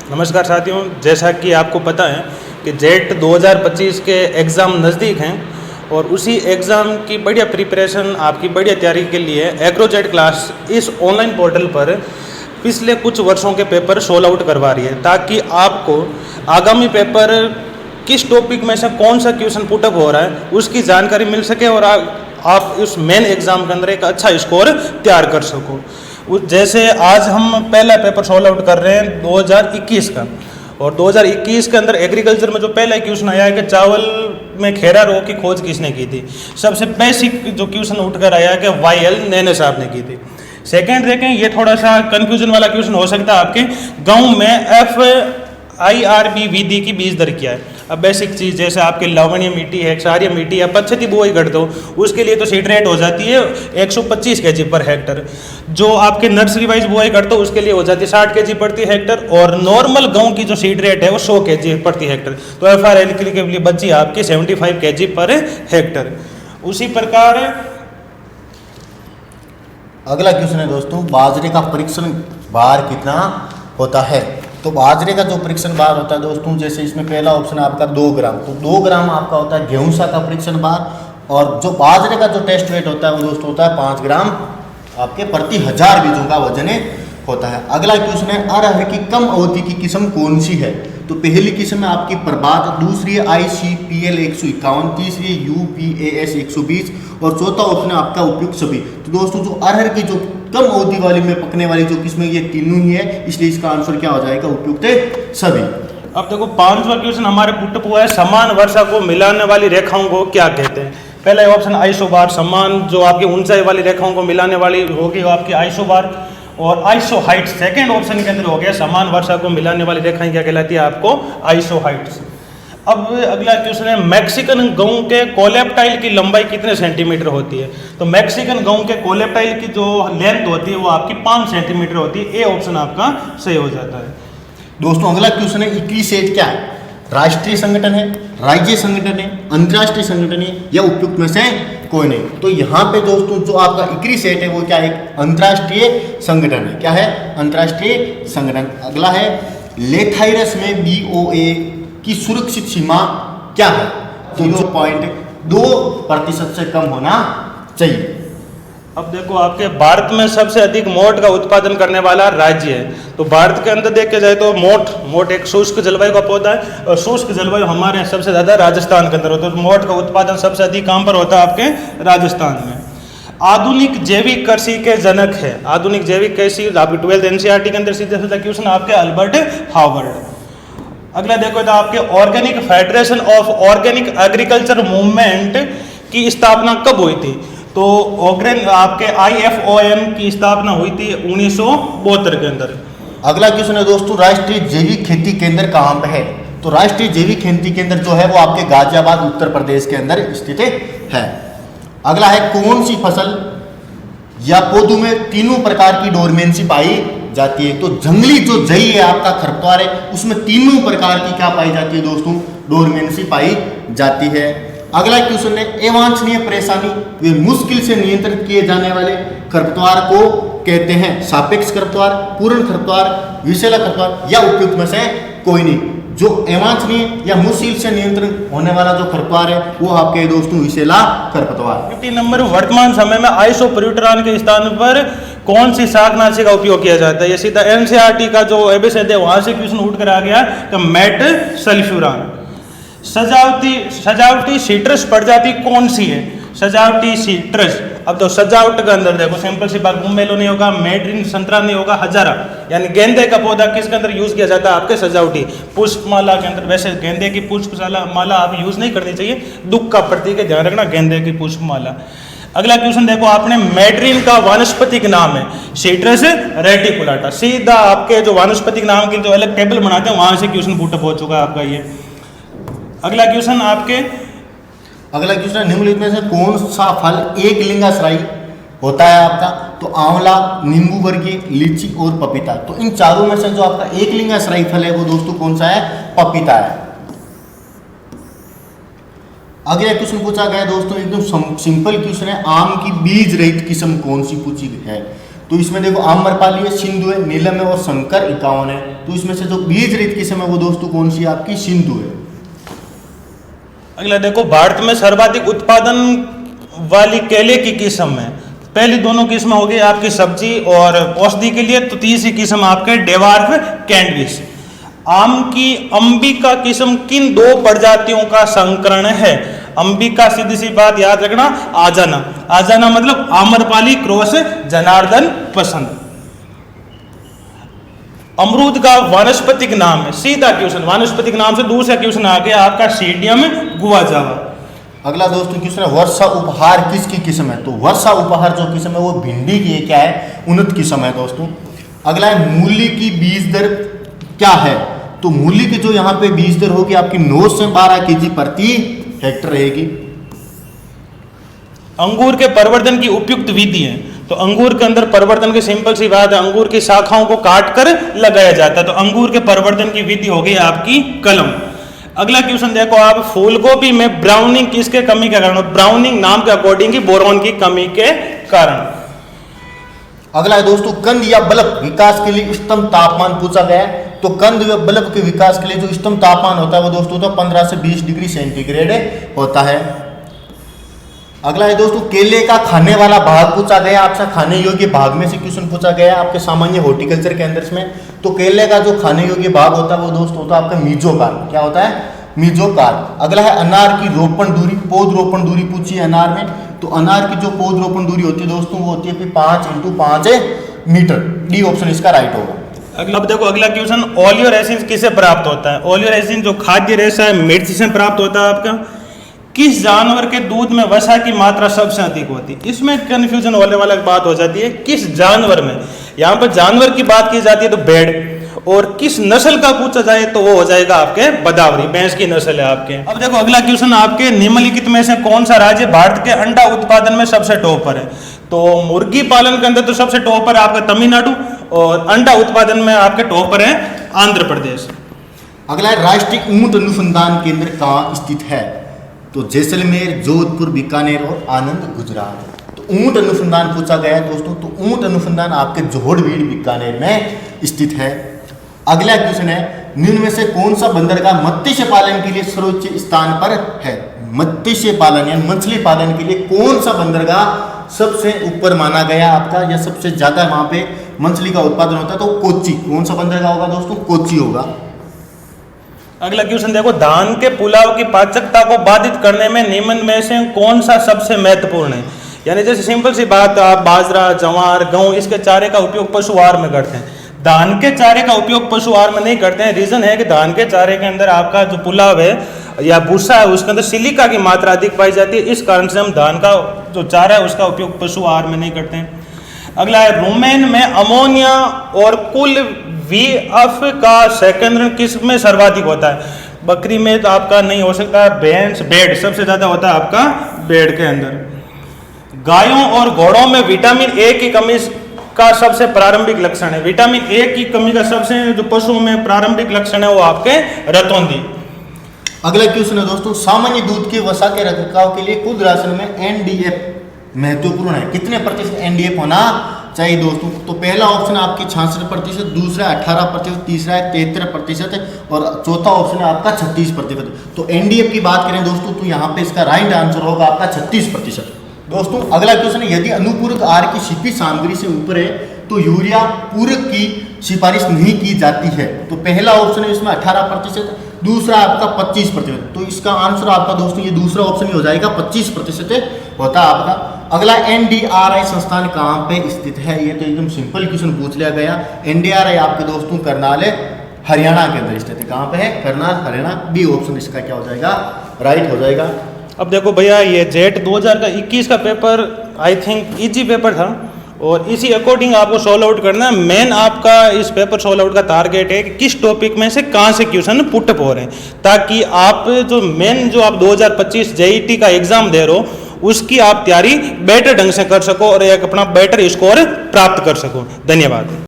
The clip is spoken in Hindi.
नमस्कार साथियों, जैसा कि आपको पता है कि जेट 2025 के एग्ज़ाम नज़दीक हैं और उसी एग्ज़ाम की बढ़िया प्रिपरेशन, आपकी बढ़िया तैयारी के लिए एग्रोजेट क्लास इस ऑनलाइन पोर्टल पर पिछले कुछ वर्षों के पेपर सोल्व आउट करवा रही है, ताकि आपको आगामी पेपर किस टॉपिक में से कौन सा क्वेश्चन पुटअप हो रहा है उसकी जानकारी मिल सके और आप उस मेन एग्ज़ाम के अंदर एक अच्छा स्कोर तैयार कर सको। जैसे आज हम पहला पेपर सॉल्व आउट कर रहे हैं 2021 का, और 2021 के अंदर एग्रीकल्चर में जो पहला क्वेश्चन आया है कि चावल में खेरा रोग की खोज किसने की थी। सबसे बेसिक जो क्वेश्चन उठकर आया है कि YL नैने साहब ने की थी। सेकंड देखें, ये थोड़ा सा कंफ्यूजन वाला क्वेश्चन हो सकता है आपके, गाँव में FIRB विधि की बीज दर क्या है। अब बेसिक चीज़ जैसे आपके लवणीय मिट्टी है, क्षारीय मिट्टी है, पद्धति बुआई कर दो, उसके लिए तो सीड रेट हो जाती है 125 kg पर हेक्टर। जो आपके नर्सरी वाइज बुआई करते हो उसके लिए हो जाती है 60 kg प्रति हेक्टर, और नॉर्मल गेहूं की जो सीड रेट है वो 100 kg प्रति हेक्टर। तो FRL के लिए बची आपकी 75 kg पर हेक्टर। उसी प्रकार अगला क्वेश्चन है दोस्तों, बाजरे का परीक्षण भार कितना होता है। तो बाजरे का जो परीक्षण भार होता है दोस्तों, जैसे इसमें पहला ऑप्शन आपका 2 ग्राम, तो 2 ग्राम आपका होता है गेहूं का परीक्षण भार, और जो बाजरे का जो टेस्ट वेट होता है वो दोस्तों होता है 5 ग्राम आपके प्रति 1000 बीजों का वजन होता है। अगला क्वेश्चन है, अरहर की कम अवधि की किस्म कौन सी है। तो पहली किस्म है आपकी प्रभात, दूसरी है ICPL 151, तीसरी है UPAS 120, और चौथा ऑप्शन है आपका उपयुक्त सभी। तो दोस्तों जो अरहर की जो कम अवधि वाली में पकने वाली जो किस्में ये तीनों ही है, इसलिए इसका आंसर क्या हो जाएगा, उपयुक्त सभी। अब देखो 5वां क्वेश्चन हमारे पुटअप हुआ है, समान वर्षा को मिलाने वाली रेखाओं को क्या कहते हैं। पहला ऑप्शन आइसोबार, समान जो आपकी ऊंचाई वाली रेखाओं को मिलाने वाली होगी वो आपकी आइसोबार, और आइसो हाइट सेकेंड ऑप्शन के अंदर हो गया, समान वर्षा को मिलाने वाली रेखाएं क्या कहलाती है आपको, आइसो हाइट्स। अब अगला क्वेश्चन है, मैक्सिकन गेहूं के कोलेप्टाइल की लंबाई कितने सेंटीमीटर होती है। तो मैक्सिकन गेहूं के कोलेप्टाइल की जो लेंथ होती है वो आपकी 5 सेंटीमीटर होती है। ए ऑप्शन आपका सही हो जाता है। दोस्तों अगला क्वेश्चन है, इक्रीसेट क्या है। राष्ट्रीय संगठन है, राज्य संगठन है, अंतर्राष्ट्रीय संगठन है, या उपयुक्त में से कोई नहीं। तो यहाँ पे दोस्तों जो आपका इक्रीसेट है वो क्या है, अंतर्राष्ट्रीय संगठन है। क्या है, अंतर्राष्ट्रीय संगठन। अगला है, लेथाइरस में BOA की सुरक्षित सीमा क्या है। तो 0.2% से कम होना चाहिए। अब देखो आपके भारत में सबसे अधिक मोठ का उत्पादन करने वाला राज्य है। तो भारत के अंदर देखे जाए तो मोठ एक शुष्क जलवायु का पौधा है, और शुष्क जलवायु हमारे यहाँ सबसे ज़्यादा राजस्थान के अंदर होता है। तो मोठ का उत्पादन सबसे अधिक कहाँ पर होता है, आपके राजस्थान में। आधुनिक जैविक कृषि के जनक है। आधुनिक जैविक कृषि आपकी 12th NCERT के अंदर सीधे सीधा क्वेश्चन आपके अल्बर्ट हावर्ड। अगला देखो तो आपके organic federation of organic agriculture movement की स्थापना कब हुई थी। तो आपके IFOM की स्थापना हुई थी 1972 के अंदर। अगला क्वेश्चन है दोस्तों, राष्ट्रीय जैविक खेती केंद्र कहाँ पे है। तो राष्ट्रीय जैविक खेती केंद्र जो है वो आपके गाजियाबाद उत्तर प्रदेश के अंदर स्थित है। अगला है, कौन सी फसल या पौधों में तीनों प्रकार की डोरमेंसी पाई जाती है। तो जंगली जो जई है आपका खरपतवार है, उसमें तीनों प्रकार की क्या पाई जाती है दोस्तों, डोरमेंसी पाई जाती है। अगला क्वेश्चन है, अवांछनीय परेशानी वे मुश्किल से नियंत्रित किए जाने वाले खरपतवार को कहते हैं। सापेक्ष खरपतवार, पूर्ण खरपतवार, विषैला खरपतवार, या उपयुक्त में से कोई नहीं। जो अवांछनीय या मुश्किल से नियंत्रण होने वाला जो खरपतवार है वो आपके दोस्तों विषैला खरपतवार। 50 नंबर, वर्तमान समय में आइसोप्यूटरान के स्थान पर कौन सी शाकनाशी का उपयोग किया जाता है। ये सीधा NCERT का जो एबिसेड है वहां से क्वेश्चन उठ कर आ गया कि मेट सल्फ्यूरान। सजावटी सिट्रस प्रजाति कौन सी है। सजावटी सिट्रस, अब तो सजावट के अंदर देखो सिंपल सी बात, मुंबेलो नहीं होगा, मैड्रिन संतरा नहीं होगा, हजारा यानी गेंदे का पौधा किसके अंदर यूज किया जाता है, आपके सजावटी पुष्पमाला के अंदर। वैसे गेंदे की पुष्पमाला आप यूज नहीं करनी चाहिए, दुख का प्रतीक है, ध्यान रखना, गेंदे की पुष्पमाला। अगला क्वेश्चन देखो, आपने मैड्रिन का वानस्पतिक नाम है सिट्रस रेटिकुलाटा। सीधा आपके जो वानस्पतिक नाम के जो अलग टेबल बनाते हैं वहां से क्वेश्चन पुटअप हो चुका है आपका ये। अगला क्वेश्चन आपके, अगला क्वेश्चन, निम्नलिखित में से कौन सा फल एक लिंगाश्रयी होता है आपका। तो आंवला, नींबू वर्गीय, लीची और पपीता। तो इन चारों में से जो आपका एक लिंगाश्रयी फल है वो दोस्तों कौन सा है, पपीता है। अगला क्वेश्चन पूछा गया दोस्तों, एकदम सिंपल क्वेश्चन है, आम की बीज रहित किस्म कौन सी पूछी है। तो इसमें देखो आम्रपाली है, सिंधु है, नीलम है और शंकर 51 है। तो इसमें से जो बीज रहित किस्म है वो दोस्तों कौन सी आपकी सिंधु है। अगला देखो, भारत में सर्वाधिक उत्पादन वाली केले की किस्म है। पहली दोनों किस्म हो गई आपकी सब्जी और औषधि के लिए, तो तीसरी किस्म आपके डेवार्फ कैंडिस। आम की अंबिका किस्म किन दो प्रजातियों का संकरण है। अंबिका सीधी सी बात याद रखना, आजाना। आजाना मतलब आम्रपाली क्रॉस जनार्दन पसंद। अमरूद का वानस्पतिक नाम है, सीधा क्वेश्चन, वानस्पतिक नाम से दूसरा क्वेश्चन आ गया आपका सीडियम गुआजावा। अगला दोस्तों क्वेश्चन है, वर्षा उपहार किसकी किस्म है। तो वर्षा उपहार जो किस्म है वो भिंडी की क्या है, उन्नत किस्म है दोस्तों। अगला है, मूली की बीज दर क्या है। तो मूली की जो यहाँ पे बीज दर होगी आपकी 9 से 12 kg प्रति हेक्टर रहेगी। अंगूर के प्रवर्धन की उपयुक्त विधि है। तो अंगूर के अंदर प्रवर्धन की सिंपल सी बात है, अंगूर की शाखाओं को काट कर लगाया जाता है। तो अंगूर के प्रवर्धन की विधि हो गई आपकी कलम। अगला क्वेश्चन देखो आप, फूलगोभी में ब्राउनिंग किसके कमी के कारण। ब्राउनिंग नाम के अकॉर्डिंग की बोरॉन की कमी के कारण। अगला है दोस्तों, कंद या बल्ब विकास के लिए उच्चतम तापमान पूछा गया है। तो कंद या बल्ब के विकास के लिए जो उच्चतम तापमान होता है वो दोस्तों तो 15 से 20 डिग्री सेंटीग्रेड होता है। अगला है दोस्तों, केले का खाने वाला भाग पूछा गया आपसे, खाने योग्य भाग में से क्वेश्चन पूछा गया आपके सामान्य हॉर्टिकल्चर के अंदर में। तो केले का जो खाने योग्य भाग होता है वो दोस्तों होता है आपका मीजोकार्प। क्या होता है, मीजोकार्प। अगला है, अनार की रोपण दूरी, पौध रोपण दूरी पूछी है अनार में। तो अनार की जो पौध रोपण दूरी होती है दोस्तों वो होती है 5 × 5 मीटर। डी ऑप्शन इसका राइट होगा। अब देखो अगला क्वेश्चन, ओलियो रेसिन किसे प्राप्त होता है। ओलियो रेसिन जो खाद्य रेशा है मिर्च से प्राप्त होता है आपका। किस जानवर के दूध में वसा की मात्रा सबसे अधिक होती है। इसमें कंफ्यूजन होने वाला बात हो जाती है, किस जानवर में। यहाँ पर जानवर की बात की जाती है तो भेड़, और किस नस्ल का पूछा जाए तो वो हो जाएगा आपके बदावरी, भैंस की नस्ल है आपके। अब देखो अगला क्वेश्चन आपके, निम्नलिखित में से कौन सा राज्य भारत के अंडा उत्पादन में सबसे टॉप पर है। तो मुर्गी पालन के अंदर तो सबसे टॉप पर है आपका तमिलनाडु, और अंडा उत्पादन में आपके टॉप पर है आंध्र प्रदेश। अगला है, राष्ट्रीय ऊंट अनुसंधान केंद्र कहाँ स्थित है। तो जैसलमेर, जोधपुर, बीकानेर और आनंद गुजरात। तो ऊंट अनुसंधान पूछा गया है दोस्तों, तो ऊंट अनुसंधान आपके जोड़वीड़ बीकानेर में स्थित है। अगला क्वेश्चन है, निम्न में से कौन सा बंदरगाह मत्स्य पालन के लिए सर्वोच्च स्थान पर है। मत्स्य पालन यानी मछली पालन के लिए कौन सा बंदरगाह सबसे ऊपर माना गया आपका, या सबसे ज्यादा वहां पे मछली का उत्पादन होता है। तो कोच्चि। कौन सा बंदरगाह होगा दोस्तों, कोच्चि होगा। अगला क्वेश्चन देखो, धान के पुलाव की पाचकता को बाधित करने में निम्न में से कौन सा सबसे महत्वपूर्ण है। यानी जैसे सिंपल सी बात, आप बाजरा, जवार, गेहूं इसके चारे का उपयोग पशु आहार में करते हैं। धान के चारे का उपयोग पशु आहार में नहीं करते हैं। रीजन है कि धान के चारे के अंदर आपका जो पुलाव है या भूसा है उसके अंदर सिलिका की मात्रा अधिक पाई जाती है। इस कारण से हम धान का जो चारा है उसका उपयोग पशु आहार में नहीं करते हैं। अगला है, रुमेन में अमोनिया और कुल VF का सेकेंडरी किस में सर्वाधिक होता है। बकरी में तो आपका नहीं हो सकता, भैंस, भेड़ सबसे ज्यादा होता है आपका भेड़ के अंदर। गायों और घोड़ों में विटामिन ए की कमी का सबसे प्रारंभिक लक्षण है। विटामिन ए की कमी का सबसे जो पशुओं में प्रारंभिक लक्षण है वो आपके रतौंधी। अगला क्वेश्चन है दोस्तों, सामान्य दूध के वसा के रखरखाव के लिए खुद राशन में NDF महत्वपूर्ण है। कितने प्रतिशत NDF होना चाहिए दोस्तों। तो पहला ऑप्शन आपकी 66%, दूसरा 18%, तीसरा है 73% और चौथा ऑप्शन है आपका 36%। तो NDF की बात करें दोस्तों तो यहाँ पे इसका राइट आंसर होगा आपका 36%। दोस्तों अगला क्वेश्चन है, यदि अनुपूरक आहार की छिपी सामग्री से ऊपर है तो यूरिया पूरक की सिफारिश नहीं की जाती है। तो पहला ऑप्शन है इसमें 18%, दूसरा आपका 25%। तो इसका आंसर आपका दोस्तों ये दूसरा ऑप्शन ही हो जाएगा, 25% होता है आपका। अगला NDRI संस्थान कहाँ पे स्थित है। ये तो एकदम सिंपल क्वेश्चन पूछ लिया गया। NDRI आपके दोस्तों करनाल हरियाणा के अंदर स्थित है। कहाँ पे है, करनाल हरियाणा। बी ऑप्शन इसका क्या हो जाएगा, राइट हो जाएगा। अब देखो भैया, ये जेट 2021 का paper I think easy paper था और इसी अकॉर्डिंग आपको सॉल्व आउट करना है। मेन आपका इस पेपर सॉल्व आउट का टारगेट है कि किस टॉपिक में से कहाँ से क्वेश्चन पुटअप हो रहे हैं, ताकि आप जो मेन जो आप 2025 JET का एग्जाम दे रहे हो उसकी आप तैयारी बेटर ढंग से कर सको और एक अपना बेटर स्कोर प्राप्त कर सको। धन्यवाद।